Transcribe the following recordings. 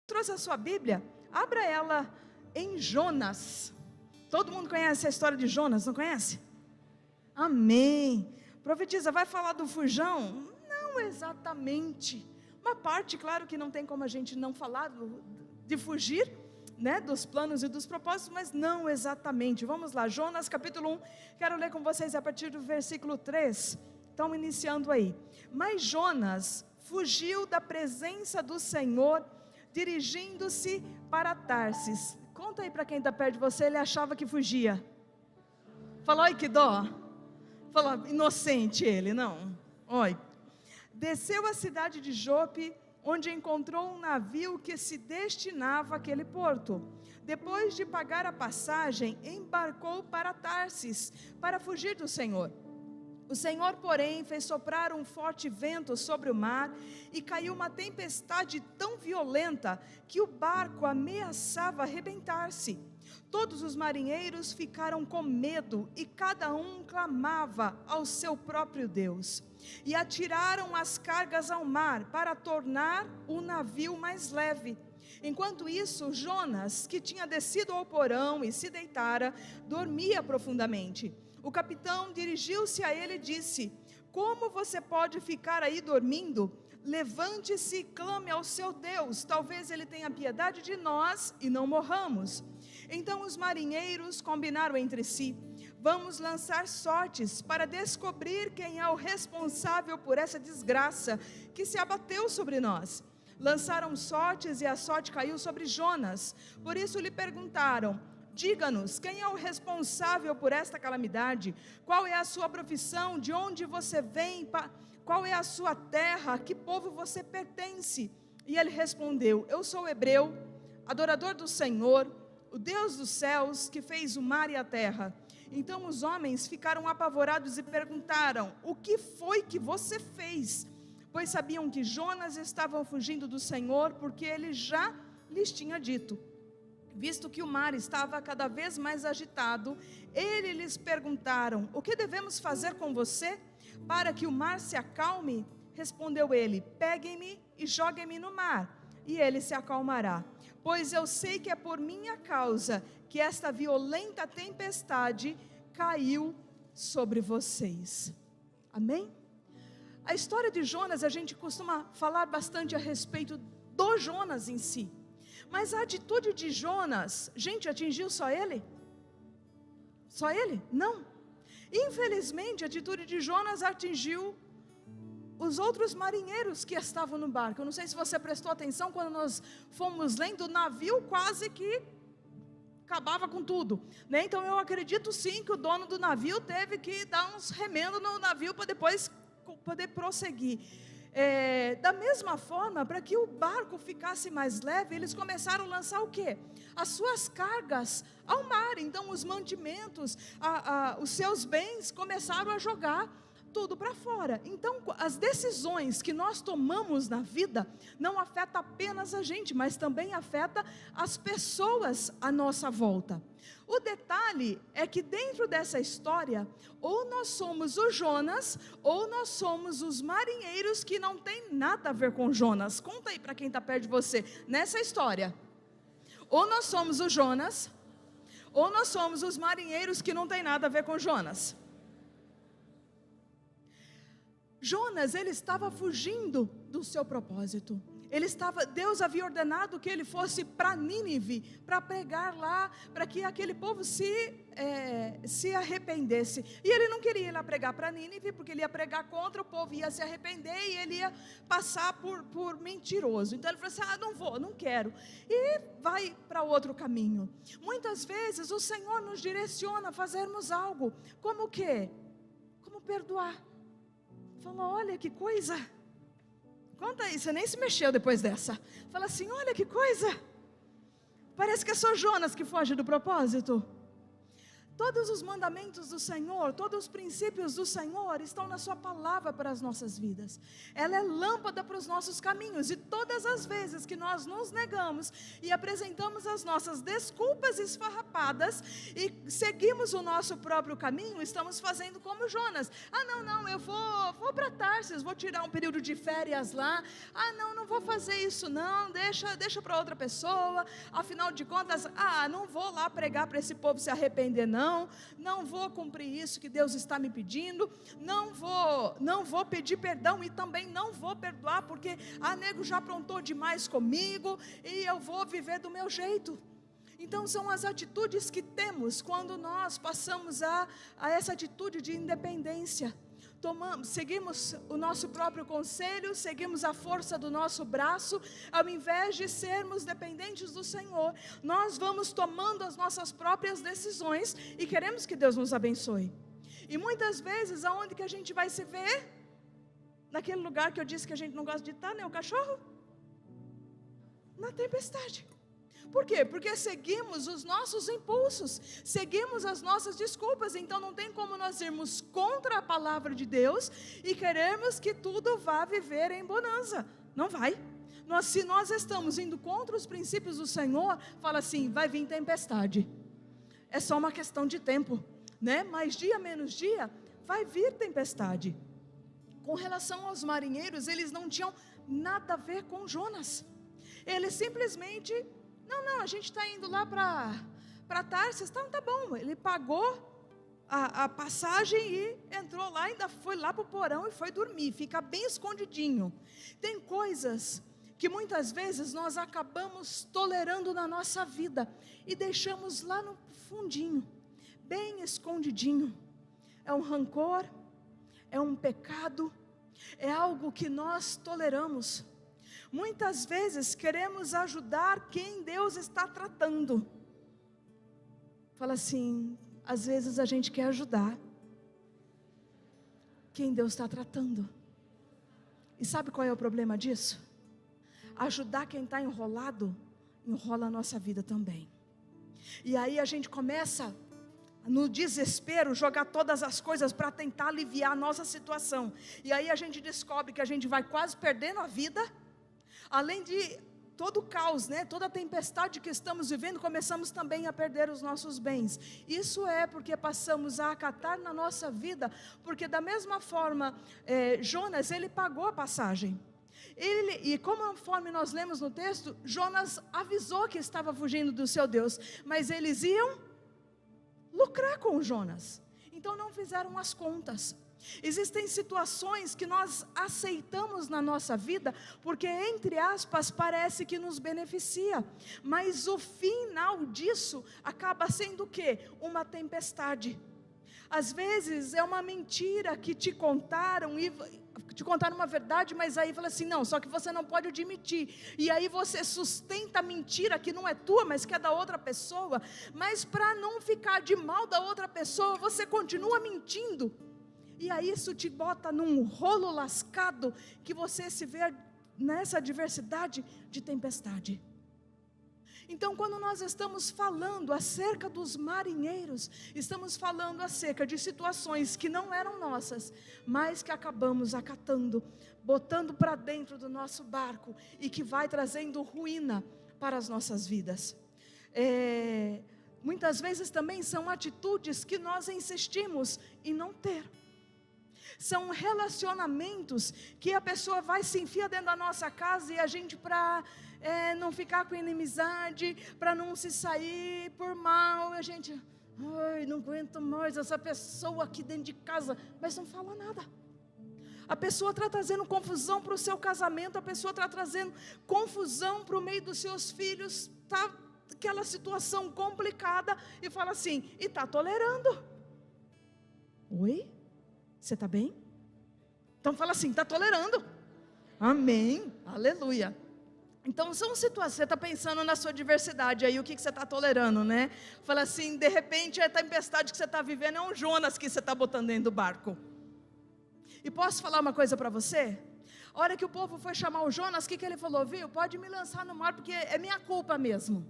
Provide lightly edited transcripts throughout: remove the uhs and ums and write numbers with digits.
Trouxe a sua Bíblia, abra ela em Jonas. Todo mundo conhece a história de Jonas, não conhece? Amém. Profetiza, vai falar do fujão? Não exatamente. Uma parte, claro que não tem como a gente não falar de fugir, né, dos planos e dos propósitos, mas não exatamente. Vamos lá, Jonas capítulo 1, quero ler com vocês a partir do versículo 3. Estão iniciando aí. Mas Jonas fugiu da presença do Senhor, dirigindo-se para Tarsis. Conta aí para quem está perto de você, ele achava que fugia. Falou, oi que dó. Falou, inocente ele, não. Oi. Desceu à cidade de Jope, onde encontrou um navio que se destinava àquele porto. Depois de pagar a passagem, embarcou para Tarsis, para fugir do Senhor. O Senhor, porém, fez soprar um forte vento sobre o mar e caiu uma tempestade tão violenta que o barco ameaçava arrebentar-se. Todos os marinheiros ficaram com medo e cada um clamava ao seu próprio Deus. E atiraram as cargas ao mar para tornar o navio mais leve. Enquanto isso, Jonas, que tinha descido ao porão e se deitara, dormia profundamente. O capitão dirigiu-se a ele e disse: como você pode ficar aí dormindo? Levante-se e clame ao seu Deus, talvez ele tenha piedade de nós e não morramos. Então os marinheiros combinaram entre si: vamos lançar sortes para descobrir quem é o responsável por essa desgraça que se abateu sobre nós. Lançaram sortes e a sorte caiu sobre Jonas. Por isso lhe perguntaram: diga-nos, quem é o responsável por esta calamidade? Qual é a sua profissão? De onde você vem? Qual é a sua terra? A que povo você pertence? E ele respondeu: eu sou hebreu, adorador do Senhor, o Deus dos céus, que fez o mar e a terra. Então os homens ficaram apavorados e perguntaram: o que foi que você fez? Pois sabiam que Jonas estava fugindo do Senhor, porque ele já lhes tinha dito. Visto que o mar estava cada vez mais agitado, eles lhes perguntaram: o que devemos fazer com você para que o mar se acalme? Respondeu ele: peguem-me e joguem-me no mar, e ele se acalmará. Pois eu sei que é por minha causa que esta violenta tempestade caiu sobre vocês. Amém? A história de Jonas, a gente costuma falar bastante a respeito do Jonas em si. Mas a atitude de Jonas, gente, atingiu só ele? Só ele? Não. Infelizmente, a atitude de Jonas atingiu os outros marinheiros que estavam no barco. Eu não sei se você prestou atenção quando nós fomos lendo, o navio quase que acabava com tudo, né? Então eu acredito sim que o dono do navio teve que dar uns remendos no navio para depois poder prosseguir. Da mesma forma, para que o barco ficasse mais leve, eles começaram a lançar o quê? As suas cargas ao mar. Então os mantimentos, os seus bens começaram a jogar tudo para fora. Então as decisões que nós tomamos na vida não afetam apenas a gente, mas também afeta as pessoas à nossa volta. O detalhe é que dentro dessa história, ou nós somos o Jonas, ou nós somos os marinheiros que não tem nada a ver com Jonas. Conta aí para quem está perto de você, nessa história. Ou nós somos o Jonas, ou nós somos os marinheiros que não tem nada a ver com Jonas. Jonas, ele estava fugindo do seu propósito. Deus havia ordenado que ele fosse para Nínive, para pregar lá, para que aquele povo se arrependesse. E ele não queria ir lá pregar para Nínive, porque ele ia pregar contra, o povo ia se arrepender e ele ia passar por mentiroso. Então ele falou assim: não vou, não quero. E vai para outro caminho. Muitas vezes o Senhor nos direciona a fazermos algo, como o quê? Como perdoar. Falou: olha que coisa. Conta aí, você nem se mexeu depois dessa. Fala assim: olha que coisa. Parece que é só Jonas que foge do propósito. Todos os mandamentos do Senhor, todos os princípios do Senhor estão na sua palavra para as nossas vidas. Ela é lâmpada para os nossos caminhos, e todas as vezes que nós nos negamos e apresentamos as nossas desculpas esfarrapadas e seguimos o nosso próprio caminho, estamos fazendo como Jonas. Não, eu vou para Tarsis, vou tirar um período de férias lá. Não vou fazer isso não, deixa para outra pessoa. Afinal de contas, não vou lá pregar para esse povo se arrepender não vou cumprir isso que Deus está me pedindo, não vou pedir perdão e também não vou perdoar, porque nego já aprontou demais comigo e eu vou viver do meu jeito. Então são as atitudes que temos quando nós passamos a essa atitude de independência. Seguimos o nosso próprio conselho, seguimos a força do nosso braço, ao invés de sermos dependentes do Senhor, nós vamos tomando as nossas próprias decisões e queremos que Deus nos abençoe. E muitas vezes, aonde que a gente vai se ver? Naquele lugar que eu disse que a gente não gosta de estar, né? O cachorro? Na tempestade. Por quê? Porque seguimos os nossos impulsos, seguimos as nossas desculpas. Então não tem como nós irmos contra a palavra de Deus e queremos que tudo vá viver em bonança. Não vai. Se nós estamos indo contra os princípios do Senhor, fala assim, vai vir tempestade. É só uma questão de tempo, né? Mais dia menos dia, vai vir tempestade. Com relação aos marinheiros, eles não tinham nada a ver com Jonas. Eles simplesmente... Não, a gente está indo lá para Tarsis, tá bom. Ele pagou a passagem e entrou lá, ainda foi lá para o porão e foi dormir, fica bem escondidinho. Tem coisas que muitas vezes nós acabamos tolerando na nossa vida e deixamos lá no fundinho, bem escondidinho. É um rancor, é um pecado, é algo que nós toleramos. Muitas vezes queremos ajudar quem Deus está tratando. Fala assim, às vezes a gente quer ajudar quem Deus está tratando. E sabe qual é o problema disso? Ajudar quem está enrolado, enrola a nossa vida também. E aí a gente começa, no desespero, jogar todas as coisas para tentar aliviar a nossa situação. E aí a gente descobre que a gente vai quase perdendo a vida. Além de todo o caos, né? Toda a tempestade que estamos vivendo, começamos também a perder os nossos bens. Isso é porque passamos a acatar na nossa vida, porque da mesma forma, Jonas, ele pagou a passagem. E conforme nós lemos no texto, Jonas avisou que estava fugindo do seu Deus, mas eles iam lucrar com Jonas. Então não fizeram as contas. Existem situações que nós aceitamos na nossa vida, porque entre aspas parece que nos beneficia, mas o final disso acaba sendo o quê? Uma tempestade. Às vezes é uma mentira que te contaram, e te contaram uma verdade, mas aí fala assim, não, só que você não pode admitir, e aí você sustenta a mentira que não é tua, mas que é da outra pessoa, mas para não ficar de mal da outra pessoa, você continua mentindo. E aí isso te bota num rolo lascado, que você se vê nessa adversidade de tempestade. Então quando nós estamos falando acerca dos marinheiros, estamos falando acerca de situações que não eram nossas, mas que acabamos acatando, botando para dentro do nosso barco, e que vai trazendo ruína para as nossas vidas. Muitas vezes também são atitudes que nós insistimos em não ter. São relacionamentos que a pessoa vai se enfiar dentro da nossa casa, e a gente, para não ficar com inimizade, para não se sair por mal, a gente, não aguento mais essa pessoa aqui dentro de casa, mas não fala nada. A pessoa está trazendo confusão para o seu casamento, a pessoa está trazendo confusão para o meio dos seus filhos, está aquela situação complicada, e fala assim, e está tolerando. Oi? Você está bem? Então fala assim, está tolerando. Amém, aleluia. Então são situações, você está pensando na sua diversidade, aí o que você está tolerando, né? Fala assim, de repente a tempestade que você está vivendo é um Jonas que você está botando dentro do barco. E posso falar uma coisa para você? A hora que o povo foi chamar o Jonas, o que ele falou? Viu, pode me lançar no mar, porque é minha culpa mesmo.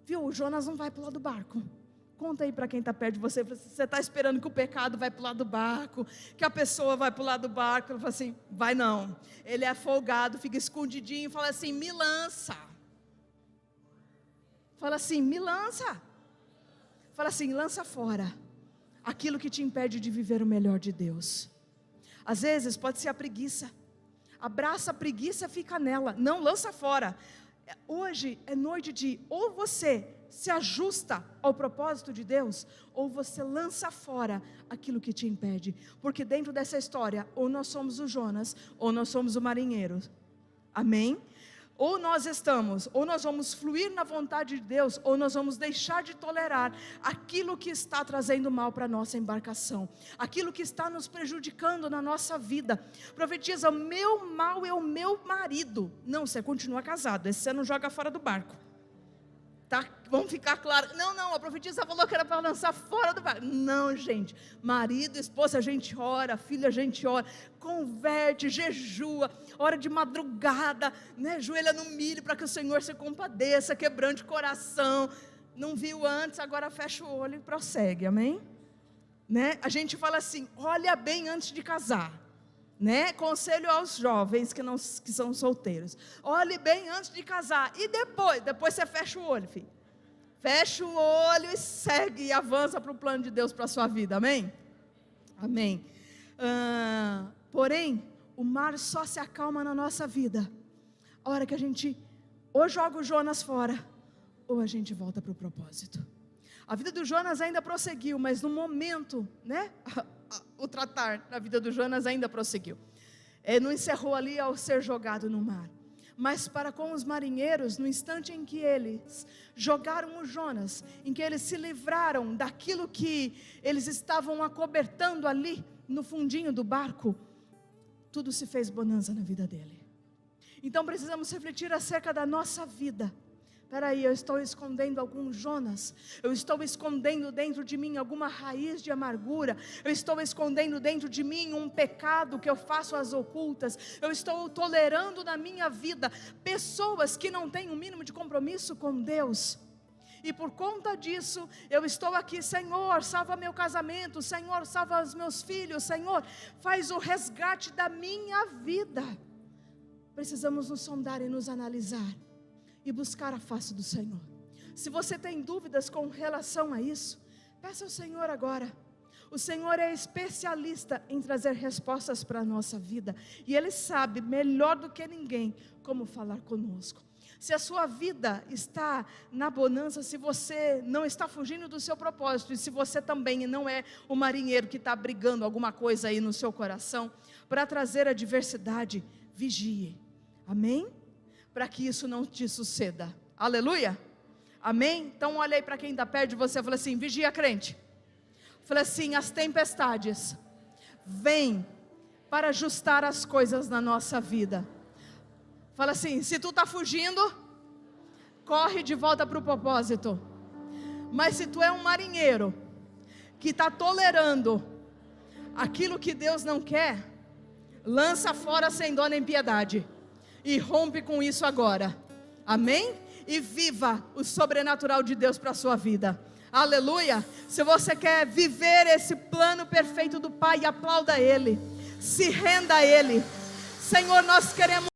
Viu, o Jonas não vai pular do barco. Conta aí para quem está perto de você. Você está esperando que o pecado vai para o lado do barco, que a pessoa vai para o lado do barco. Ele fala assim, vai não. Ele é folgado, fica escondidinho, fala assim, me lança. Fala assim, me lança. Fala assim, lança fora aquilo que te impede de viver o melhor de Deus. Às vezes pode ser a preguiça. Abraça a preguiça, fica nela. Não, lança fora. Hoje é noite de ou você se ajusta ao propósito de Deus, ou você lança fora aquilo que te impede. Porque dentro dessa história, ou nós somos o Jonas, ou nós somos o marinheiro. Amém? Ou nós vamos fluir na vontade de Deus, ou nós vamos deixar de tolerar aquilo que está trazendo mal para a nossa embarcação, aquilo que está nos prejudicando na nossa vida. Profetiza, o meu mal é o meu marido. Não, você continua casado, esse você não joga fora do barco. Tá? Vamos ficar claro. Não, a profetisa falou que era para lançar fora do barco. Não, gente, marido, esposa, a gente ora, filho, a gente ora, converte, jejua, ora de madrugada, né? Joelha no milho para que o Senhor se compadeça, quebrante o coração. Não viu antes, agora fecha o olho e prossegue, amém? Né? A gente fala assim, olha bem antes de casar. Né? Conselho aos jovens que são solteiros, olhe bem antes de casar, e depois você fecha o olho, filho. Fecha o olho e segue, e avança para o plano de Deus para a sua vida, amém? Amém. Porém, o mar só se acalma na nossa vida a hora que a gente ou joga o Jonas fora, ou a gente volta para o propósito. A vida do Jonas ainda prosseguiu, mas no momento, né? O tratar na vida do Jonas ainda prosseguiu. Não encerrou ali ao ser jogado no mar. Mas para com os marinheiros, no instante em que eles jogaram o Jonas, em que eles se livraram daquilo que eles estavam acobertando ali no fundinho do barco, tudo se fez bonança na vida dele. Então precisamos refletir acerca da nossa vida. Peraí, eu estou escondendo algum Jonas, eu estou escondendo dentro de mim alguma raiz de amargura, eu estou escondendo dentro de mim um pecado que eu faço às ocultas, eu estou tolerando na minha vida pessoas que não têm um mínimo de compromisso com Deus, e por conta disso, eu estou aqui, Senhor, salva meu casamento, Senhor, salva os meus filhos, Senhor, faz o resgate da minha vida. Precisamos nos sondar e nos analisar, e buscar a face do Senhor. Se você tem dúvidas com relação a isso, peça ao Senhor agora. O Senhor é especialista em trazer respostas para a nossa vida, e Ele sabe melhor do que ninguém como falar conosco. Se a sua vida está na bonança, se você não está fugindo do seu propósito, e se você também não é o marinheiro que está brigando alguma coisa aí no seu coração, para trazer adversidade, vigie, amém? Para que isso não te suceda, aleluia, amém? Então olha aí para quem está perto de você e fala assim, vigia crente. Fala assim, as tempestades vêm para ajustar as coisas na nossa vida. Fala assim, se tu está fugindo, corre de volta para o propósito. Mas se tu é um marinheiro que está tolerando aquilo que Deus não quer, lança fora sem dó nem piedade e rompe com isso agora, amém? E viva o sobrenatural de Deus para a sua vida, aleluia. Se você quer viver esse plano perfeito do Pai, aplauda Ele, se renda a Ele. Senhor, nós queremos